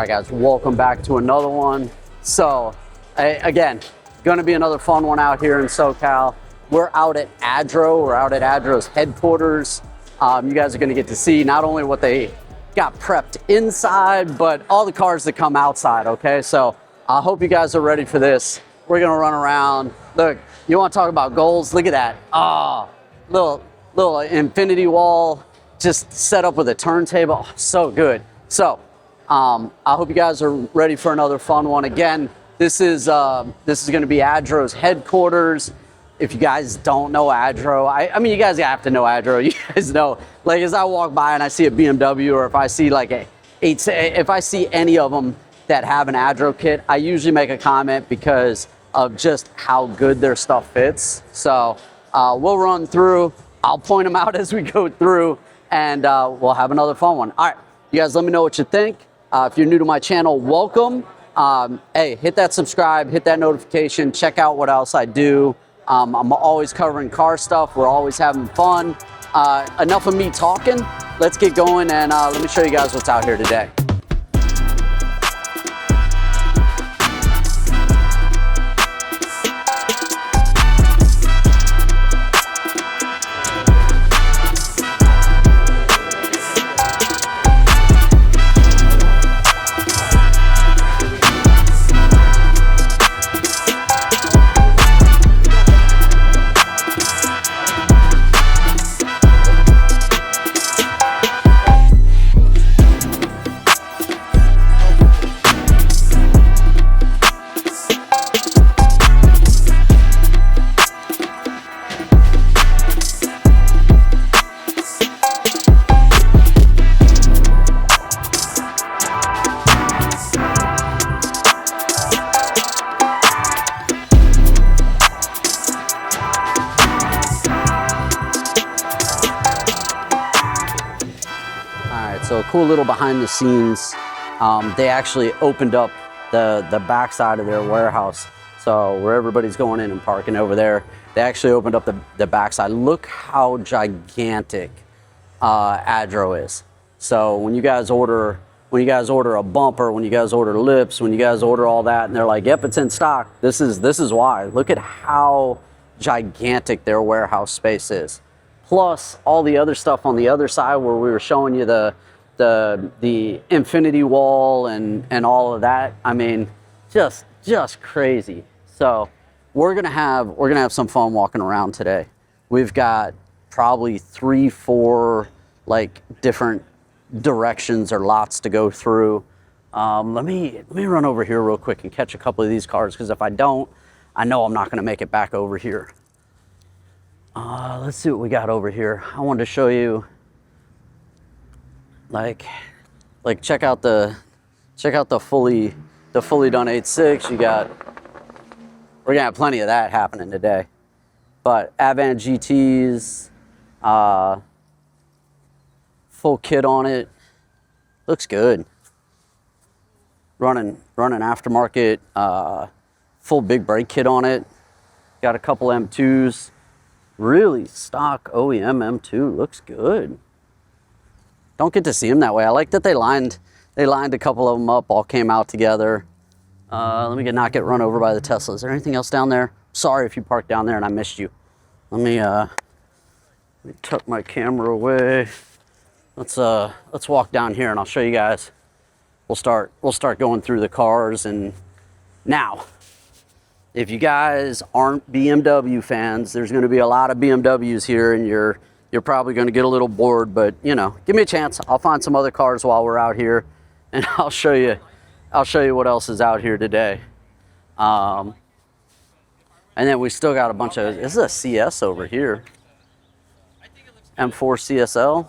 right, guys, welcome back to another one. So, again, going to be another fun one out here in SoCal. We're out at Adro. We're out at Adro's headquarters. You guys are going to get to see not only what they got prepped inside, but all the cars that come outside, okay? So, I hope you guys are ready for this. We're going to run around. Look, you want to talk about goals? Look at that. Little infinity wall just set up with a turntable. Oh, so good. So, I hope you guys are ready for another fun one. Again, this is going to be Adro's headquarters. If you guys don't know Adro, I mean, you guys have to know Adro. You guys know, like, as I walk by and I see a BMW, or if I see like if I see any of them that have an Adro kit, I usually make a comment because of just how good their stuff fits. So we'll run through. I'll point them out as we go through, and we'll have another fun one. All right, you guys, let me know what you think. If you're new to my channel, welcome. Hey, hit that subscribe, hit that notification, check out what else I do. I'm always covering car stuff. We're always having fun. Enough of me talking. Let's get going, and let me show you guys what's out here today. So a cool little behind the scenes, they actually opened up the back side of their warehouse. So where everybody's going in and parking over there, they actually opened up the back side. Look how gigantic Adro is. So when you guys order a bumper, when you guys order lips, when you guys order all that, and they're like, yep, it's in stock, this is why. Look at how gigantic their warehouse space is. Plus all the other stuff on the other side where we were showing you the infinity wall and all of that. I mean, just crazy. So we're gonna have some fun walking around today. We've got probably 3-4 like different directions or lots to go through. Let me run over here real quick and catch a couple of these cars, because if I don't, I know I'm not gonna make it back over here. Let's see what we got over here. I wanted to show you, like check out the fully done 8.6. We're gonna have plenty of that happening today. But Avant GTs, full kit on it, looks good. Running aftermarket, full big brake kit on it. Got a couple M2s. Really stock OEM M2, looks good. Don't get to see them that way. I like that they lined a couple of them up, all came out together. Let me not get run over by the Tesla. Is there anything else down there? Sorry if you parked down there and I missed you. Let me tuck my camera away. Let's walk down here and I'll show you guys. We'll start going through the cars. And now, if you guys aren't BMW fans, there's going to be a lot of BMWs here, and you're probably going to get a little bored. But you know, give me a chance. I'll find some other cars while we're out here, and I'll show you what else is out here today. And then we still got a bunch of. This is a CS over here. M4 CSL.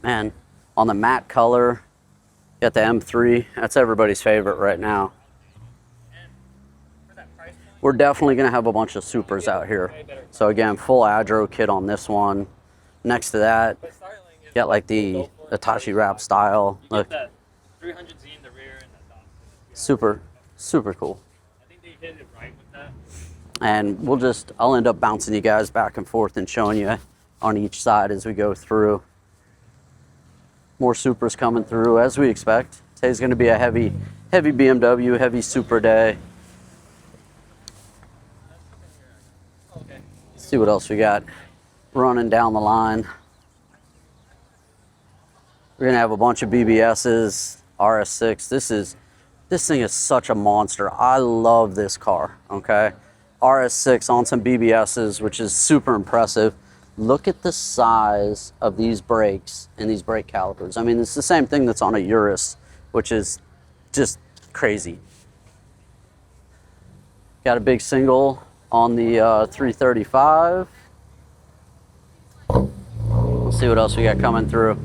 Man, on the matte color. Got the M3. That's everybody's favorite right now. We're definitely going to have a bunch of Supras out here. So again, full Adro kit on this one. Next to that, got like the Hitachi wrap style. Look, super cool. And I'll end up bouncing you guys back and forth and showing you on each side as we go through. More Supras coming through as we expect. Today's going to be a heavy BMW, heavy Supra day. Let's see what else we got running down the line. We're gonna have a bunch of BBSs, RS6. This thing is such a monster. I love this car, okay? RS6 on some BBSs, which is super impressive. Look at the size of these brakes and these brake calipers. I mean, it's the same thing that's on a Urus, which is just crazy. Got a big single on the 335. Let's see what else we got coming through.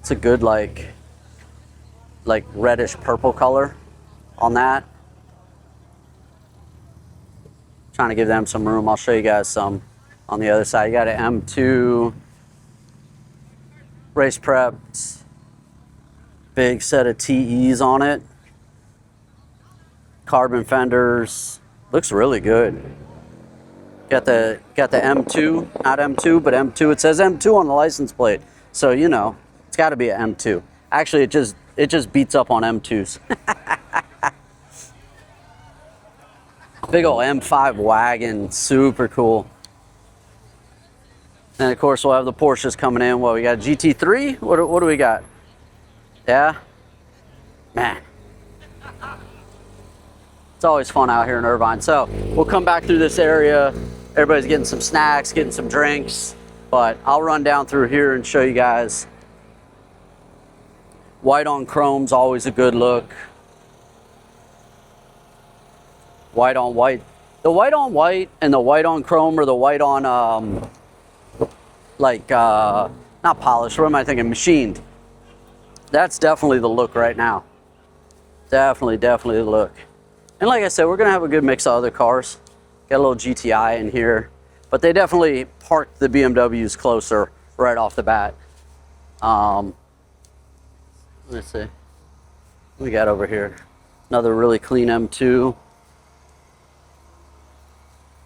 It's a good like reddish purple color on that. Trying to give them some room. I'll show you guys some on the other side. You got an M2 race prepped, big set of TEs on it. Carbon fenders, looks really good. Got the M2, not M2, but M2. It says M2 on the license plate, so you know it's got to be an M2. Actually, it just beats up on M2s. Big old M5 wagon, super cool. And of course, we'll have the Porsches coming in. Well, we got a GT3. What do we got? Yeah, man. It's always fun out here in Irvine. So we'll come back through this area. Everybody's getting some snacks, getting some drinks, but I'll run down through here and show you guys. White on chrome's always a good look. White on white. The white on white and the white on chrome, or the white on not polished, what am I thinking, machined. That's definitely the look right now. Definitely the look. And like I said, we're gonna have a good mix of other cars. Got a little GTI in here, but they definitely parked the BMWs closer right off the bat. Let's see, what we got over here. Another really clean M2.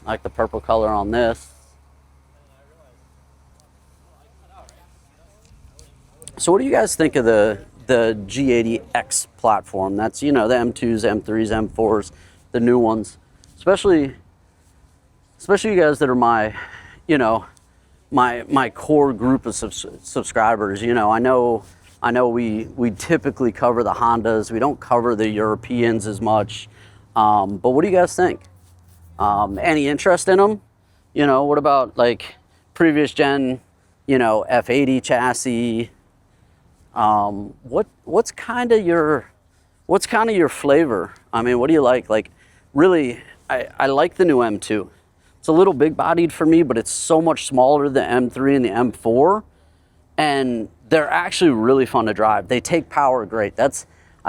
I like the purple color on this. So what do you guys think of the G80X platform? That's, you know, the M2s, M3s, M4s, the new ones. Especially you guys that are my, you know, my core group of subscribers. You know, I know we typically cover the Hondas. We don't cover the Europeans as much. But what do you guys think? Any interest in them? You know, what about like previous gen, you know, F80 chassis? What's kind of your flavor? I mean, what do you like? Like, really, I like the new M2. It's a little big bodied for me, but it's so much smaller than the M3 and the M4, and they're actually really fun to drive. They take power great. I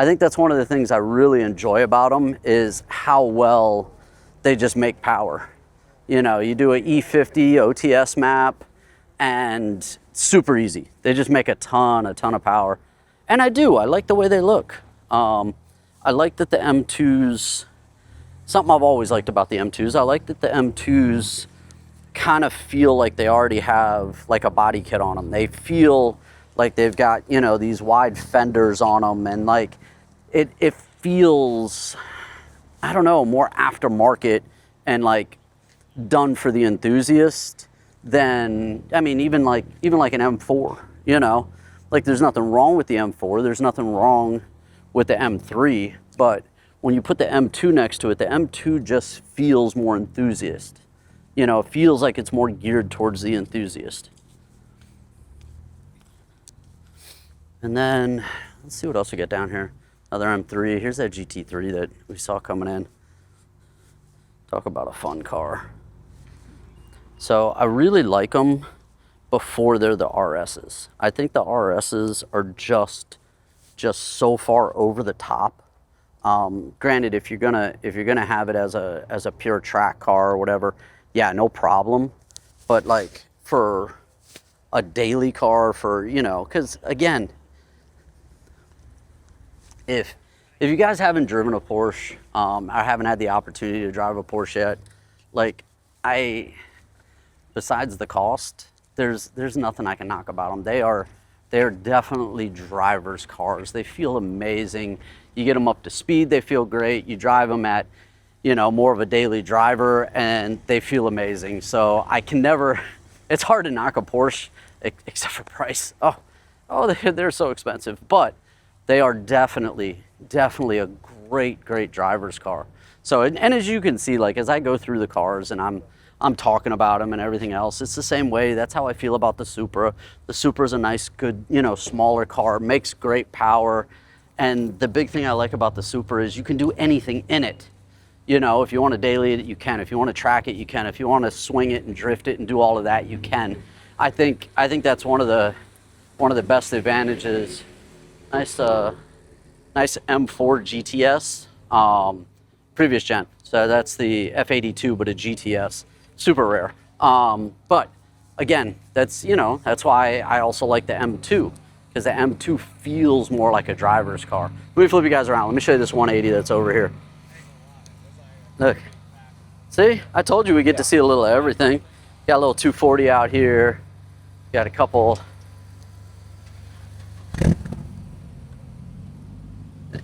think that's one of the things I really enjoy about them, is how well they just make power. You know, you do an E50 OTS map and super easy. They just make a ton of power. And I like the way they look. I like that the M2s, something I've always liked about the M2s, I like that the M2s kind of feel like they already have like a body kit on them. They feel like they've got, you know, these wide fenders on them, and like it feels, I don't know, more aftermarket and like done for the enthusiast than, I mean, even like an M4, you know, like there's nothing wrong with the M4. There's nothing wrong with the M3, but when you put the M2 next to it, the M2 just feels more enthusiast. You know, it feels like it's more geared towards the enthusiast. And then, let's see what else we got down here. Another M3. Here's that GT3 that we saw coming in. Talk about a fun car. So I really like them before they're the RSs. I think the RSs are just so far over the top. Granted, if you're gonna have it as a pure track car or whatever, yeah, no problem. But like for a daily car, for, you know, because again, if you guys haven't driven a Porsche, I haven't had the opportunity to drive a Porsche yet, like besides the cost, there's nothing I can knock about them. They're definitely drivers' cars. They feel amazing. You get them up to speed, they feel great. You drive them at, you know, more of a daily driver, and they feel amazing. So I can never. It's hard to knock a Porsche, except for price. Oh, they're so expensive, but they are definitely a great driver's car. So, and as you can see, like as I go through the cars and I'm talking about them and everything else, it's the same way. That's how I feel about the Supra. The Supra's a nice, good, you know, smaller car, makes great power. And the big thing I like about the Supra is you can do anything in it. You know, if you want to daily it, you can. If you want to track it, you can. If you want to swing it and drift it and do all of that, you can. I think that's one of the best advantages. Nice M4 GTS, previous gen. So that's the F82, but a GTS, super rare. But again, that's why I also like the M2, because the M2 feels more like a driver's car. Let me flip you guys around. Let me show you this 180 that's over here. Look, see, I told you we get to see a little of everything. Got a little 240 out here. Got a couple.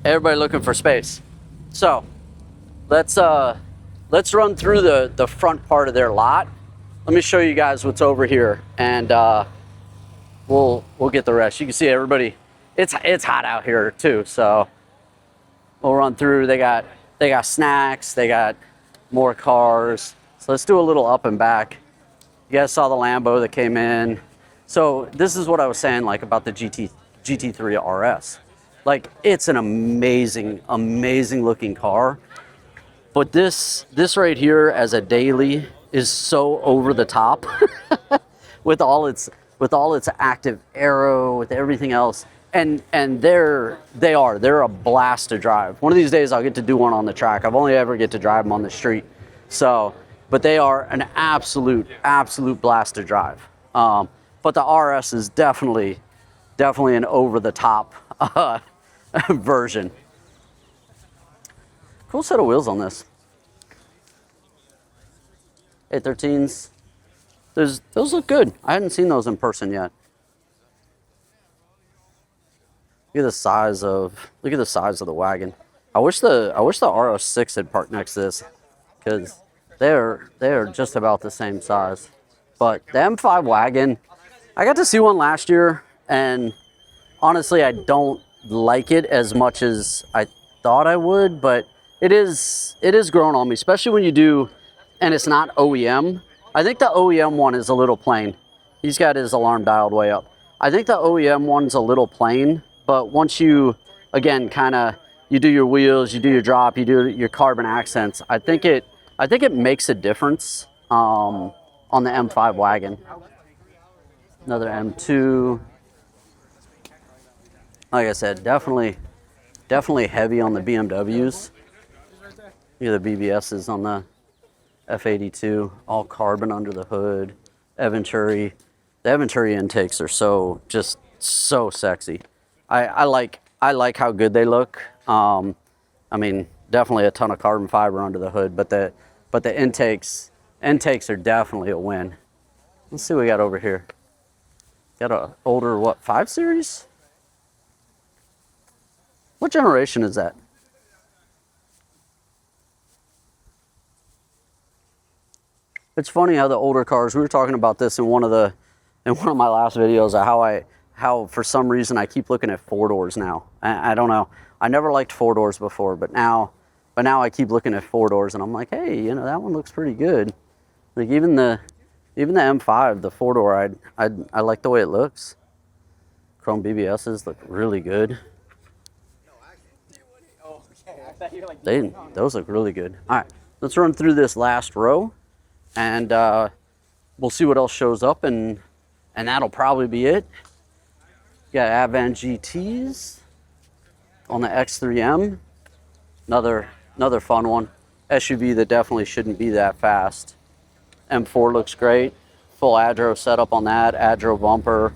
Everybody looking for space. So let's run through the front part of their lot. Let me show you guys what's over here, and we'll get the rest. You can see everybody. It's hot out here too, so we'll run through. They got snacks. They got more cars. So let's do a little up and back. You guys saw the Lambo that came in. So this is what I was saying, like about the GT3 RS. Like, it's an amazing looking car. But this right here as a daily is so over the top with all its active aero, with everything else. And they're a blast to drive. One of these days I'll get to do one on the track. I've only ever get to drive them on the street. So, but they are an absolute blast to drive. But the RS is definitely an over the top version. Cool set of wheels on this. 813s. Those look good. I hadn't seen those in person yet. Look at the size of the wagon. I wish the RS6 had parked next to this, because they're just about the same size. But the M5 wagon, I got to see one last year, and honestly, I don't like it as much as I thought I would, but it is growing on me, especially when you do, and it's not OEM. I think the OEM one is a little plain. He's got his alarm dialed way up. I think the OEM one's a little plain, but once you, again, you do your wheels, you do your drop, you do your carbon accents, I think it makes a difference on the M5 wagon. Another M2. Like I said, definitely heavy on the BMWs. Look at the BBSs on the F82, all carbon under the hood. Eventuri. The Eventuri intakes are so sexy. I like how good they look. I mean, definitely a ton of carbon fiber under the hood, but the intakes are definitely a win. Let's see what we got over here. Got a older 5 Series? What generation is that? It's funny how the older cars, we were talking about this in one of my last videos, how for some reason I keep looking at 4-doors now. I don't know. I never liked 4-doors before, but now I keep looking at 4-doors, and I'm like, hey, that one looks pretty good. Like even the M5, the 4-door, I like the way it looks. Chrome BBSs look really good. Those look really good. All right, let's run through this last row, and we'll see what else shows up, and that'll probably be it. Got Advan GTs on the X3M. Another fun one. SUV that definitely shouldn't be that fast. M4 looks great. Full adro setup on that. Adro bumper.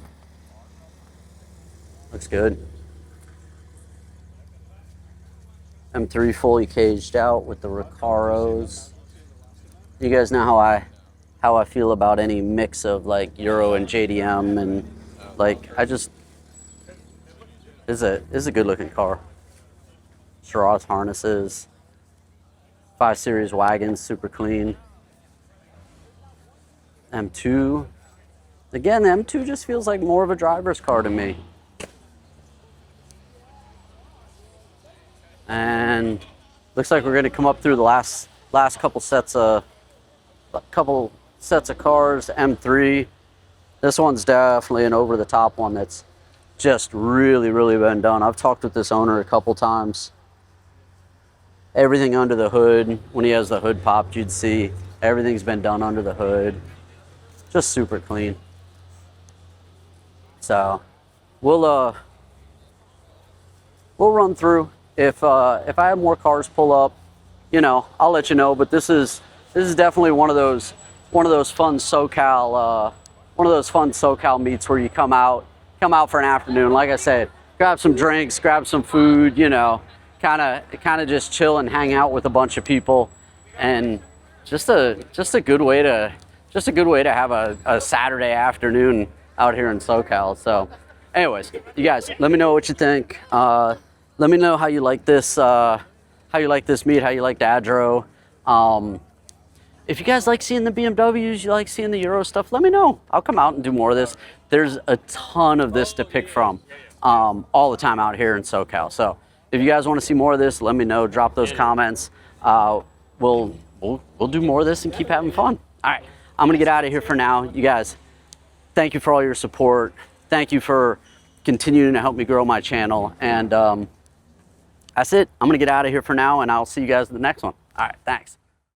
Looks good. M3 fully caged out with the Recaros. You guys know how how I feel about any mix of like Euro and JDM, and like I just is a good looking car. Straws, harnesses, 5 Series wagons, super clean. M2. Again, the M2 just feels like more of a driver's car to me. And looks like we're going to come up through the last couple sets of cars. M3. This one's definitely an over the top one that's just really been done. I've talked with this owner a couple times. Everything under the hood, when he has the hood popped, you'd see everything's been done under the hood. Just super clean. So we'll run through. If I have more cars pull up, you know, I'll let you know. But this is definitely one of those fun SoCal meets where you come out for an afternoon. Like I said, grab some drinks, grab some food, you know, kind of just chill and hang out with a bunch of people, and just a good way to have a Saturday afternoon out here in SoCal. So anyways, you guys, let me know what you think. Let me know how you like this meet, how you liked Adro. If you guys like seeing the BMWs, you like seeing the Euro stuff, let me know. I'll come out and do more of this. There's a ton of this to pick from all the time out here in SoCal. So if you guys want to see more of this, let me know. Drop those comments. We'll do more of this and keep having fun. All right, I'm gonna get out of here for now. You guys, thank you for all your support. Thank you for continuing to help me grow my channel. And that's it. I'm gonna get out of here for now, and I'll see you guys in the next one. All right, thanks.